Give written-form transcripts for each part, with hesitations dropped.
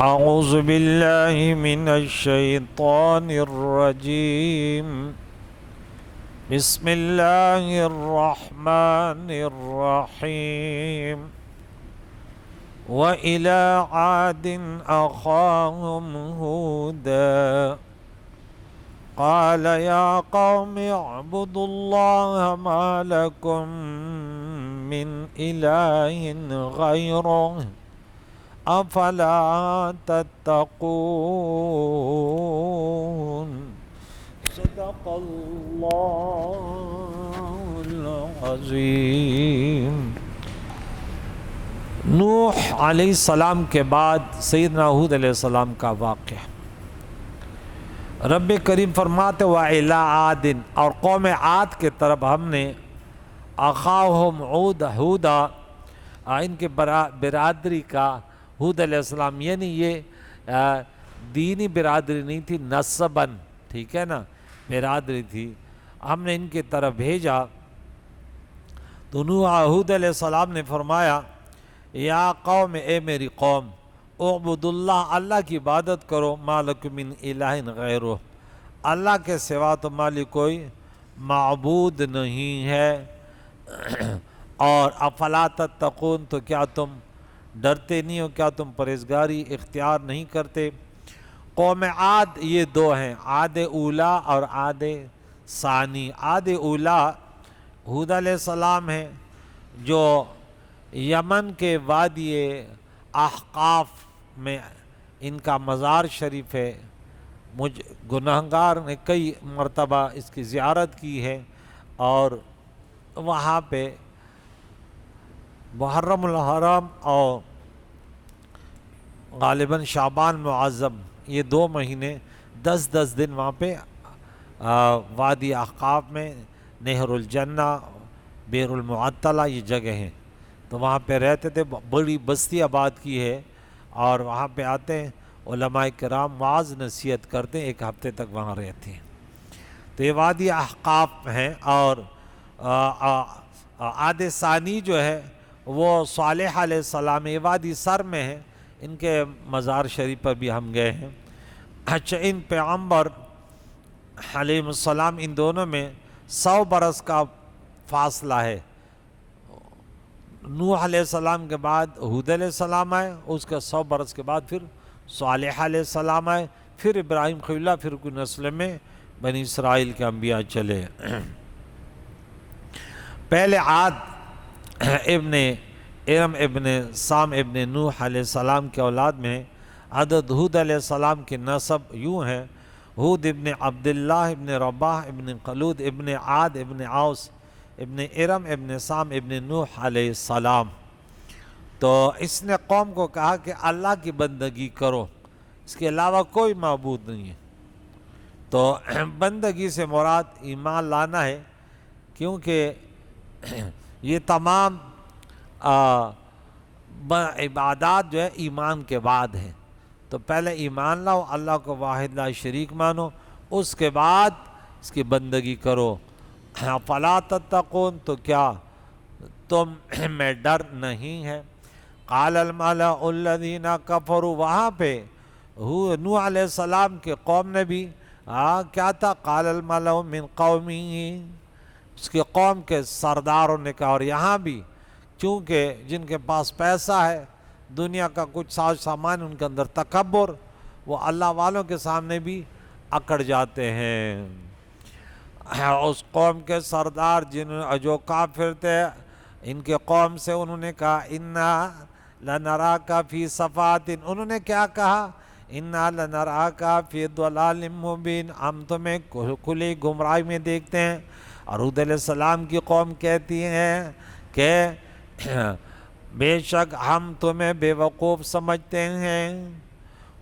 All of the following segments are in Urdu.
أعوذ بالله من الشيطان الرجيم. بسم الله الرحمن الرحيم. وإلى عاد أخاهم هودا قال يا قوم اعبدوا الله ما لكم من إله غيره أفلا تتقون. صدق الله العظيم. نوح علیہ السلام کے بعد سیدنا ہود علیہ السلام کا واقعہ. رب کریم فرماتے وَإِلَىٰ عَادٍ، اور قوم عاد کے طرف ہم نے اخاہم ہودا، ان کے برادری کا ہود علیہ السلام، یعنی یہ دینی برادری نہیں تھی، نسباً، ٹھیک ہے نا، برادری تھی. ہم نے ان کی طرف بھیجا تو نوح ہود علیہ السلام نے فرمایا یا قوم، اے میری قوم، اعبدوا اللہ، اللہ کی عبادت کرو، ما لکم من الہ غیرہ، اللہ کے سوا تمہاری کوئی معبود نہیں ہے. اور افلا تتقون، تو کیا تم ڈرتے نہیں ہو، کیا تم پرہیزگاری اختیار نہیں کرتے. قوم عاد یہ دو ہیں، عاد اولا اور عاد ثانی. عاد اولا ہود علیہ السلام ہیں جو یمن کے وادی احقاف میں ان کا مزار شریف ہے. گنہگار نے کئی مرتبہ اس کی زیارت کی ہے، اور وہاں پہ محرم الحرام اور غالباً شعبان معظم، یہ 2 مہینے 10 دن وہاں پہ وادی احقاف میں نہر الجنہ، بئر المعطلہ، یہ جگہ ہیں. تو وہاں پہ رہتے تھے، بڑی بستی آباد کی ہے، اور وہاں پہ آتے ہیں علماء کرام، واعظ نصیحت کرتے ہیں، 1 ہفتے تک وہاں رہتے ہیں. تو یہ وادی احقاف ہیں. اور عاد ثانی جو ہے وہ صالح علیہ السلام، یہ وادی سر میں ہے، ان کے مزار شریف پر بھی ہم گئے ہیں. اچھا، ان پیغمبر علیہ السلام، ان دونوں میں 100 برس کا فاصلہ ہے. نوح علیہ السلام کے بعد ہود علیہ السلام آئے، اس کے 100 برس کے بعد پھر صالح علیہ السلام آئے، پھر ابراہیم خلیل اللہ، پھر کوئی نسل میں بنی اسرائیل کے انبیاء چلے. پہلے عاد ابن ارم ابن سام ابن نوح علیہ السلام کے اولاد میں عدد ہود علیہ السلام کی نسب یوں ہے: ہود ابن عبداللہ ابن رباح ابن قلود ابن عاد ابن عوس ابن ارم ابن سام ابن نوح علیہ السلام. تو اس نے قوم کو کہا کہ اللہ کی بندگی کرو، اس کے علاوہ کوئی معبود نہیں ہے. تو بندگی سے مراد ایمان لانا ہے، کیونکہ یہ تمام عبادات جو ہے ایمان کے بعد ہیں. تو پہلے ایمان لاؤ، اللہ کو واحد لا شریک مانو، اس کے بعد اس کی بندگی کرو. فلا تتقون، تو کیا تم میں ڈر نہیں ہے. قال الملأ الذین کفروا، وہاں پہ نوح علیہ السلام کے قوم نے بھی کیا تھا، قال الملأ من قومه، اس کے قوم کے سرداروں نے کہا. اور یہاں بھی چونکہ جن کے پاس پیسہ ہے، دنیا کا کچھ ساز سامان، ان کے اندر تکبر، وہ اللہ والوں کے سامنے بھی اکڑ جاتے ہیں. اس قوم کے سردار جو کافر تھے، ان کے قوم سے انہوں نے کہا انا لنراک فی صفات، انہوں نے کیا کہا، انا لنراک فی ضلال مبین، ہم تمہیں کھلی گمراہی میں دیکھتے ہیں. اور ہود علیہ السلام کی قوم کہتی ہیں کہ بے شک ہم تمہیں بے وقوف سمجھتے ہیں.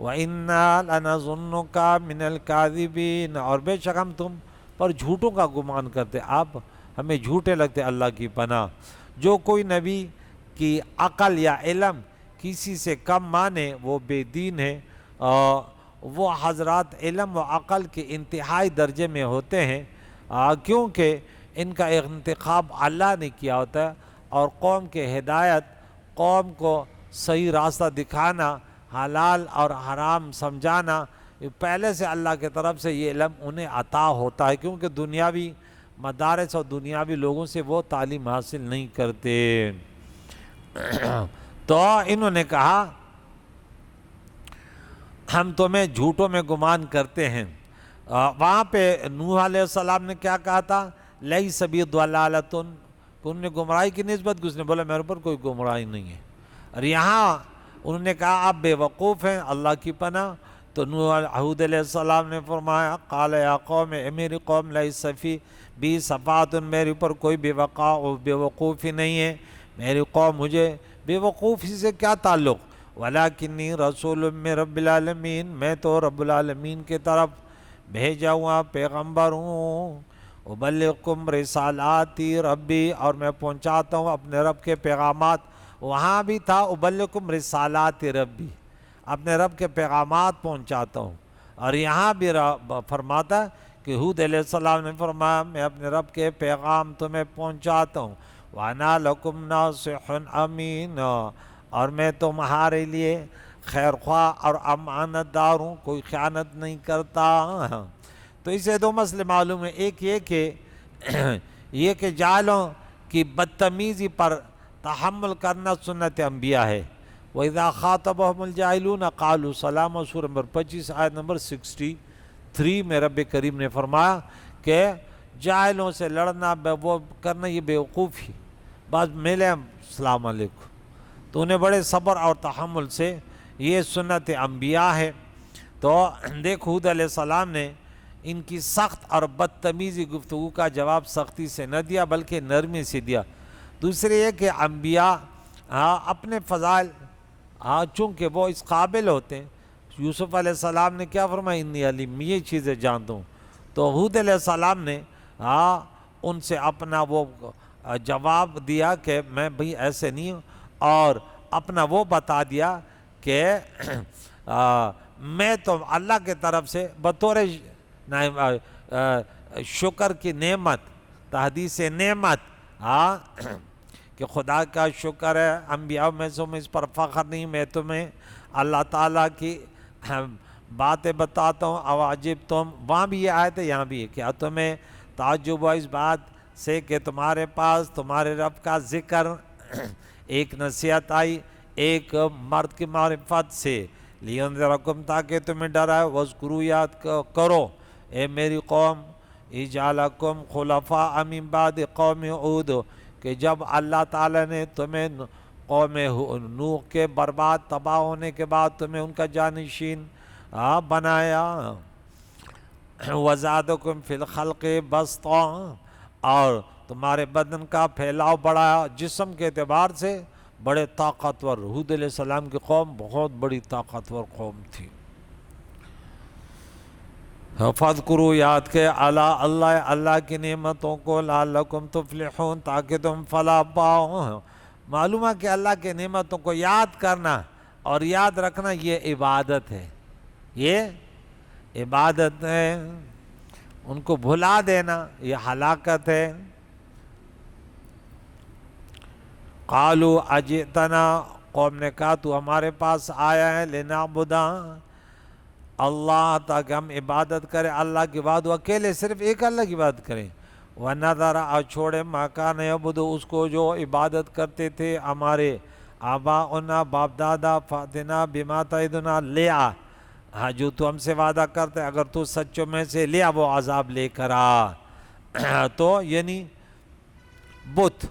وَإِنَّا لَنَظُنُّكَ مِنَ الْكَاذِبِينَ، اور بے شک ہم تم پر جھوٹوں کا گمان کرتے، آپ ہمیں جھوٹے لگتے. اللہ کی پناہ، جو کوئی نبی کی عقل یا علم کسی سے کم مانے وہ بے دین ہے. وہ حضرات علم و عقل کے انتہائی درجے میں ہوتے ہیں، کیونکہ ان کا انتخاب اللہ نے کیا ہوتا ہے، اور قوم کے ہدایت، قوم کو صحیح راستہ دکھانا حلال اور حرام سمجھانا، پہلے سے اللہ کی طرف سے یہ علم انہیں عطا ہوتا ہے، کیونکہ دنیاوی مدارس اور دنیاوی لوگوں سے وہ تعلیم حاصل نہیں کرتے۔ تو انہوں نے کہا ہم تمہیں جھوٹوں میں گمان کرتے ہیں۔ وہاں پہ نوح علیہ السلام نے کیا کہا تھا؟ لیس بی ضلالۃ، انہوں نے گمراہی کی نسبت، اس نے بولا میرے اوپر کوئی گمراہی نہیں ہے۔ اور یہاں انہوں نے کہا آپ بے وقوف ہیں، اللہ کی پناہ۔ تو ہود علیہ السلام نے فرمایا قال یا قوم، اے میری قوم، لیس فی بی صفات، میرے اوپر کوئی بے وقوفی نہیں ہے۔ میری قوم مجھے بے وقوفی سے کیا تعلق؟ ولکنی رسول من رب العالمین، میں تو رب العالمین کی طرف بھیجا ہوا پیغمبر ہوں۔ ابلغکم رسالاتی ربی، اور میں پہنچاتا ہوں اپنے رب کے پیغامات۔ وہاں بھی تھا ابلغکم رسالات ربی، اپنے رب کے پیغامات پہنچاتا ہوں۔ اور یہاں بھی فرماتا کہ ہود علیہ السلام نے فرمایا میں اپنے رب کے پیغام تمہیں پہنچاتا ہوں۔ وَأَنَا لَكُمْ نَاصِحٌ أَمِينٌ، اور میں تمہارے لیے خیر خواہ اور امانت دار ہوں، کوئی خیانت نہیں کرتا۔ تو اسے دو مسئلے معلوم ہیں، ایک یہ کہ جاہلوں کی بدتمیزی پر تحمل کرنا سنت انبیاء ہے۔ وَإِذَا خَاطَبَهُمُ الْجَاهِلُونَ قَالُوا سَلَامًا، سورہ نمبر 25 آیت نمبر 63 میں رب کریم نے فرمایا کہ جاہلوں سے لڑنا، وہ کرنا، یہ بیوقوفی، بس ملے السلام علیکم۔ تو انہیں بڑے صبر اور تحمل سے، یہ سنت انبیاء ہے۔ تو دیکھ ہود علیہ السلام نے ان کی سخت اور بدتمیزی گفتگو کا جواب سختی سے نہ دیا بلکہ نرمی سے دیا۔ دوسرے یہ کہ انبیاء اپنے فضائل چونکہ وہ اس قابل ہوتے ہیں، یوسف علیہ السلام نے کیا فرمایا؟ انی علیم، یہ چیزیں جانتا ہوں۔ تو ہود علیہ السلام نے ان سے اپنا وہ جواب دیا کہ میں بھئی ایسے نہیں ہوں، اور اپنا وہ بتا دیا کہ میں تو اللہ کے طرف سے بطور شکر کی نعمت، تحدیث نعمت، کہ خدا کا شکر ہے، انبیاء میں سے اس پر فخر نہیں، میں تمہیں اللہ تعالیٰ کی باتیں بتاتا ہوں۔ اواجب تم، وہاں بھی یہ آیت ہے یہاں بھی ہے، کیا تمہیں تعجب ہوا اس بات سے کہ تمہارے پاس تمہارے رب کا ذکر، ایک نصیحت آئی ایک مرد کی معرفت سے، لِيُنذِرَكُمْ، تاکہ تمہیں ڈرائے، وَاذْكُرُوا، یاد کرو، اے میری قوم، اِجْعَلَكُمْ خُلَفَاءَ مِن بَعْدِ قَوْمِ ہود، کہ جب اللہ تعالیٰ نے تمہیں قوم نوح کے برباد تباہ ہونے کے بعد تمہیں ان کا جانشین بنایا، وَزَادَكُمْ فِي الْخَلْقِ بَسْطًا، اور تمہارے بدن کا پھیلاؤ بڑھایا، جسم کے اعتبار سے بڑے طاقتور۔ ہود علیہ السلام کی قوم بہت بڑی طاقتور قوم تھی۔ فَاذْكُرُوا، یاد کے، اللہ کی نعمتوں کو، لَعَلَّكُمْ تُفْلِحُونَ، تاکہ تم فلاح پاؤ۔ معلوم ہے کہ اللہ کے نعمتوں کو یاد کرنا اور یاد رکھنا یہ عبادت ہے، یہ عبادت ہے۔ ان کو بھلا دینا یہ ہلاکت ہے۔ قالوا اجئتنا، قوم نے کہا تو ہمارے پاس آیا ہے، لنعبد اللہ، تاکہ ہم عبادت کریں اللہ کی بات، اکیلے صرف ایک اللہ کی بات کریں، وَنَذَرَ، اور چھوڑے مَا كَانَ يَعْبُدُ، اس کو جو عبادت کرتے تھے ہمارے آباؤنا، باپ دادا، فَأْتِنَا بِمَا تَعِدُنَا، لے آ، جو تو ہم سے وعدہ کرتے اگر تو سچوں میں سے، لے آ وہ عذاب لے کر آ۔ تو یعنی بت،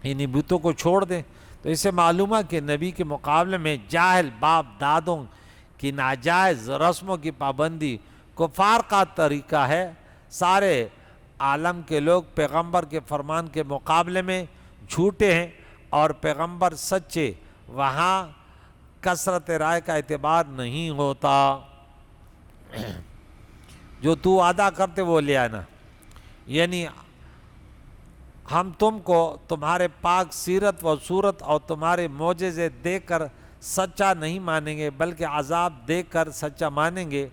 یعنی بتوں کو چھوڑ دیں۔ تو اس سے معلوم ہے کہ نبی کے مقابلے میں جاہل باپ دادوں کی ناجائز رسموں کی پابندی کفار کا طریقہ ہے۔ سارے عالم کے لوگ پیغمبر کے فرمان کے مقابلے میں جھوٹے ہیں اور پیغمبر سچے، وہاں کثرت رائے کا اعتبار نہیں ہوتا، جو تو ادا کرتے وہ لے آنا۔ یعنی ہم تم کو تمہارے پاک سیرت و صورت اور تمہارے معجزے دیکھ کر سچا نہیں مانیں گے بلکہ عذاب دیکھ کر سچا مانیں گے۔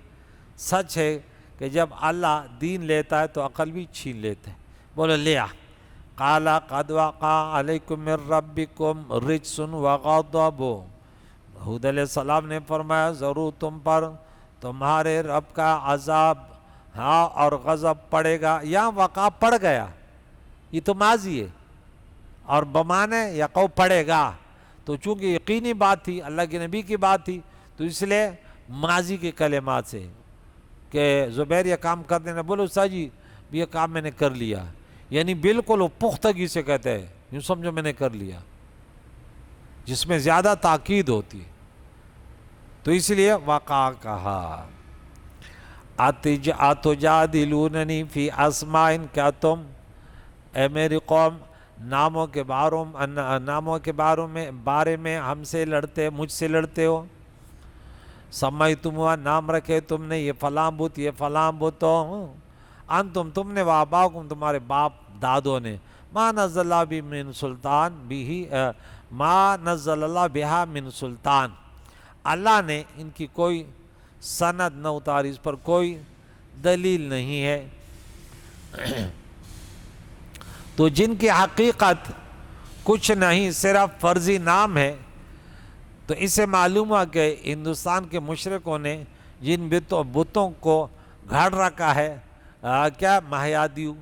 سچ ہے کہ جب اللہ دین لیتا ہے تو عقل بھی چھین لیتا ہے۔ بولو لے آ۔ قَالَ قَدْ وَقَعَ عَلَيْكُم مِّن رَّبِّكُمْ رِجْسٌ وَغَضَبٌ، حود علیہ السلام نے فرمایا ضرور تم پر تمہارے رب کا عذاب ہاں اور غضب پڑے گا. یہاں وقع پڑ گیا، یہ تو ماضی ہے، اور بمانے یقو پڑے گا، تو چونکہ یقینی بات تھی، اللہ کے نبی کی بات تھی، تو اس لیے ماضی کے کلمات سے کہ زبیر یہ کام کرنے نے بولو استاد جی یہ کام میں نے کر لیا، یعنی بالکل وہ پختگی سے کہتے ہیں یوں سمجھو میں نے کر لیا، جس میں زیادہ تاکید ہوتی ہے. تو اس لیے وقع کہا. اتجادلوننی فی اسماء، کیا تم اے میری قوم ناموں کے بارے میں ہم سے لڑتے، مجھ سے لڑتے ہو. سمیتموها، نام رکھے تم نے یہ فلاں بت یہ فلاں بت، تم نے وآباؤکم، تمہارے باپ دادوں نے، ما نزل اللہ بھی من سلطان بھی ما نزل اللہ بہا من سلطان، اللہ نے ان کی کوئی سند نہ اتاری، اس پر کوئی دلیل نہیں ہے. تو جن کی حقیقت کچھ نہیں صرف فرضی نام ہے، تو اسے معلوم ہوا کہ ہندوستان کے مشرکوں نے جن بتوں کو گھڑ رکھا ہے، کیا مہایادیو،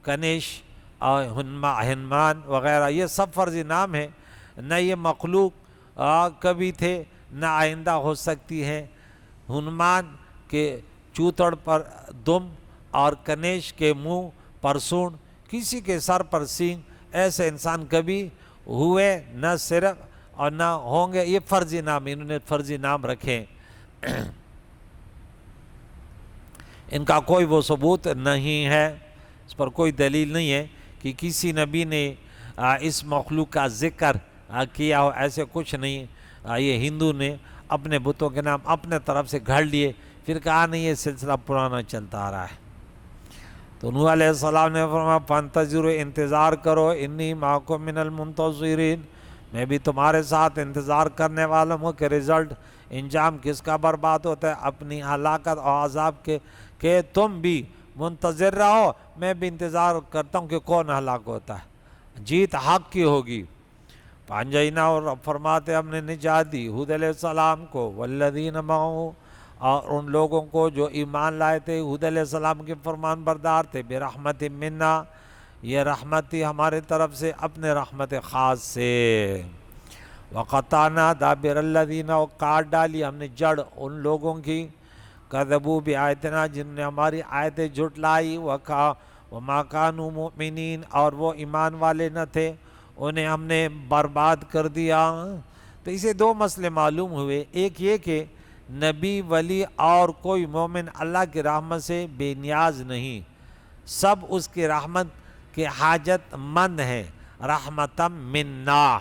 کنیش اور ہنمان وغیرہ، یہ سب فرضی نام ہیں، نہ یہ مخلوق کبھی تھے نہ آئندہ ہو سکتی ہیں. ہنمان کے چوتڑ پر دم اور کنیش کے منہ پر سونڈ، کسی کے سر پر سینگ، ایسے انسان کبھی ہوئے نہ صرف اور نہ ہوں گے. یہ فرضی نام، انہوں نے فرضی نام رکھے، ان کا کوئی وہ ثبوت نہیں ہے، اس پر کوئی دلیل نہیں ہے کہ کسی نبی نے اس مخلوق کا ذکر کیا ہو، ایسے کچھ نہیں. یہ ہندو نے اپنے بتوں کے نام اپنے طرف سے گھڑ لیے، پھر کہا نہیں یہ سلسلہ پرانا چلتا آ رہا ہے. تو نوح علیہ السلام نے فرمایا فانتظروا، انتظار کرو، انی معکم من المنتظرین، میں بھی تمہارے ساتھ انتظار کرنے والا ہوں کہ رزلٹ، انجام کس کا برباد ہوتا ہے، اپنی ہلاکت اور عذاب کے، کہ تم بھی منتظر رہو، میں بھی انتظار کرتا ہوں کہ کون ہلاک ہوتا ہے، جیت حق کی ہوگی. پانجینا، اور فرماتے ہم نے نجات دی حود علیہ السلام کو، والذین معہ، اور ان لوگوں کو جو ایمان لائے تھے حود علیہ السلام کے فرمان بردار تھے، برحمت منا، یہ رحمت تھی ہمارے طرف سے، اپنے رحمت خاص سے. وقطعنا دابر الذین، اور کاٹ ڈالی ہم نے جڑ ان لوگوں کی، کذبوا بآیاتنا، جن نے ہماری آیتیں جھٹلائی، وما کانوا مؤمنین، اور وہ ایمان والے نہ تھے، انہیں ہم نے برباد کر دیا. تو اسے دو مسئلے معلوم ہوئے، ایک یہ کہ نبی ولی اور کوئی مومن اللہ کی رحمت سے بے نیاز نہیں، سب اس کی رحمت کے حاجت مند ہیں، رحمتم منا.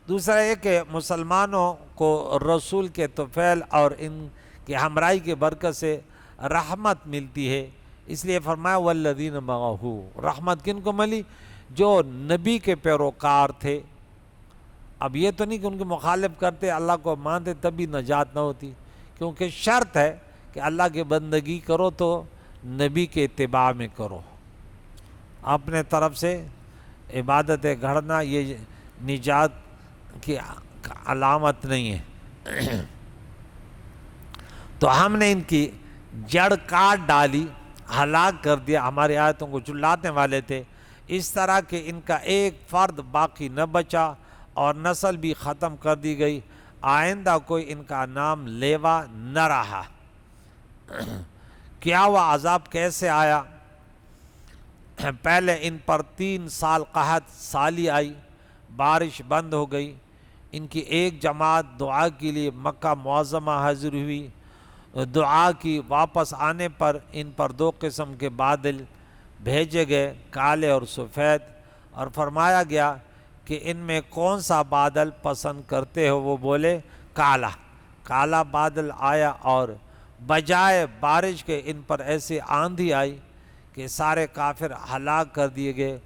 دوسرا یہ کہ مسلمانوں کو رسول کے طفیل اور ان کی ہمراہی کے برکت سے رحمت ملتی ہے، اس لیے فرمایا والذین معہ، رحمت کن کو ملی؟ جو نبی کے پیروکار تھے. اب یہ تو نہیں کہ ان کے مخالف کرتے، اللہ کو مانتے تبھی نجات نہ ہوتی، کیونکہ شرط ہے کہ اللہ کی بندگی کرو تو نبی کے اتباع میں کرو. اپنے طرف سے عبادتیں گھڑنا یہ نجات کی علامت نہیں ہے. تو ہم نے ان کی جڑ کاٹ ڈالی، ہلاک کر دیا، ہماری آیتوں کو جھٹلانے والے تھے، اس طرح کہ ان کا ایک فرد باقی نہ بچا اور نسل بھی ختم کر دی گئی، آئندہ کوئی ان کا نام لیوا نہ رہا. کیا وہ عذاب کیسے آیا؟ پہلے ان پر 3 سال قحط سالی آئی، بارش بند ہو گئی، ان کی ایک جماعت دعا کے لیے مکہ معظمہ حاضر ہوئی، دعا کی، واپس آنے پر ان پر 2 قسم کے بادل بھیجے گئے، کالے اور سفید، اور فرمایا گیا کہ ان میں کون سا بادل پسند کرتے ہو؟ وہ بولے کالا. کالا بادل آیا اور بجائے بارش کے ان پر ایسی آندھی آئی کہ سارے کافر ہلاک کر دیے گئے.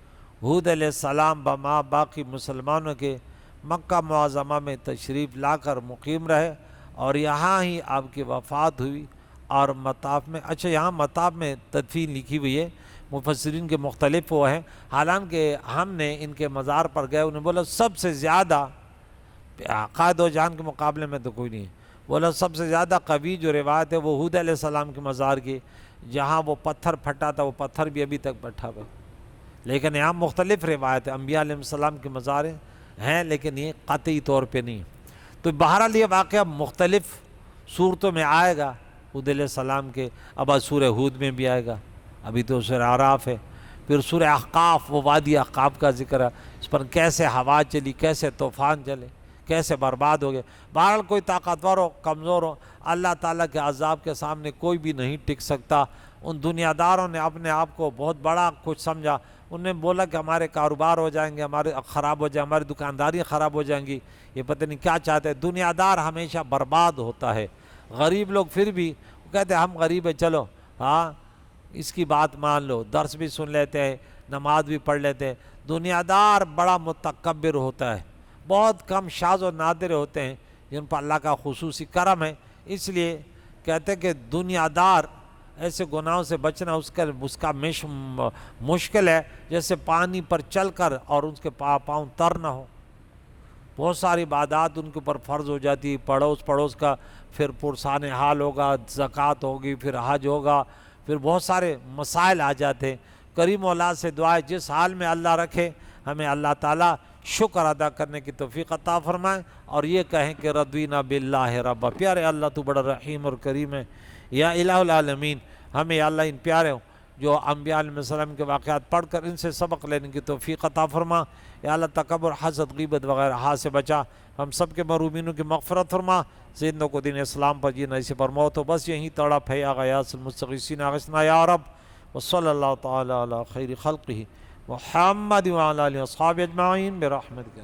حود علیہ السلام بما باقی مسلمانوں کے مکہ معظمہ میں تشریف لا کر مقیم رہے اور یہاں ہی آپ کی وفات ہوئی. اور مطاف میں، اچھا یہاں مطاف میں تدفین لکھی ہوئی ہے، مفسرین کے مختلف وہ ہیں، حالانکہ ہم نے ان کے مزار پر گئے، انہیں بولا سب سے زیادہ عقائد و جان کے مقابلے میں تو کوئی نہیں ہے۔ بولا سب سے زیادہ قوی جو روایت ہے وہ ہود علیہ السلام کے مزار کی، جہاں وہ پتھر پھٹا تھا، وہ پتھر بھی ابھی تک پھٹا ہوا ہے۔ لیکن یہاں مختلف روایت ہے، انبیاء علیہ السلام کے مزار ہیں لیکن یہ قطعی طور پہ نہیں۔ تو بہرحال یہ واقعہ مختلف صورتوں میں آئے گا ہود علیہ السلام کے، اب سورہ ہود میں بھی آئے گا، ابھی تو سورہ اعراف ہے، پھر سورہ احقاف، وہ وادی احقاف کا ذکر ہے، اس پر کیسے ہوا چلی، کیسے طوفان چلے، کیسے برباد ہو گئے۔ بہرحال کوئی طاقتور ہو، کمزور ہو، اللہ تعالیٰ کے عذاب کے سامنے کوئی بھی نہیں ٹک سکتا۔ ان دنیا داروں نے اپنے آپ کو بہت بڑا کچھ سمجھا، انہوں نے بولا کہ ہمارے کاروبار ہو جائیں گے، ہمارے خراب ہو جائیں، ہماری دکانداریاں خراب ہو جائیں گی، یہ پتہ نہیں کیا چاہتے ہیں۔ دنیا دار ہمیشہ برباد ہوتا ہے، غریب لوگ پھر بھی کہتے ہیں ہم غریب ہیں، چلو ہاں اس کی بات مان لو، درس بھی سن لیتے ہیں، نماز بھی پڑھ لیتے ہیں۔ دنیا دار بڑا متکبر ہوتا ہے، بہت کم شاذ و نادر ہوتے ہیں جن پر اللہ کا خصوصی کرم ہے۔ اس لیے کہتے ہیں کہ دنیا دار ایسے گناہوں سے بچنا اس کا مشکل ہے جیسے پانی پر چل کر اور اس کے پاؤں تر نہ ہو۔ بہت ساری عبادات ان کے اوپر فرض ہو جاتی، پڑوس کا پھر پرسان حال ہوگا، زکوٰۃ ہوگی، پھر حج ہوگا، پھر بہت سارے مسائل آ جاتے ہیں۔ کریم مولا سے دعا ہے جس حال میں اللہ رکھے ہمیں اللہ تعالیٰ شکر ادا کرنے کی توفیق عطا فرمائے، اور یہ کہیں کہ رضینا باللہ رب، پیارے اللہ تو بڑا رحیم اور کریم ہے، یا الہ العالمین ہمیں اللہ ان پیارے جو انبیاء علیہ السلام کے واقعات پڑھ کر ان سے سبق لینے کی توفیق عطا فرما۔ یا اللہ تکبر، حسد، غیبت وغیرہ ہاتھ سے بچا، ہم سب کے مرومینوں کی مغفرت فرما، زندوں کو دین اسلام پر جینا، اسی پر موت ہو، بس یہیں تڑپ ہے یا غیاث المستغیثین اغثنا یا رب۔ وصلی اللہ تعالی علی خیر خلقہ محمد وعلی آلہ وصحبہ اجمعین برحمتک۔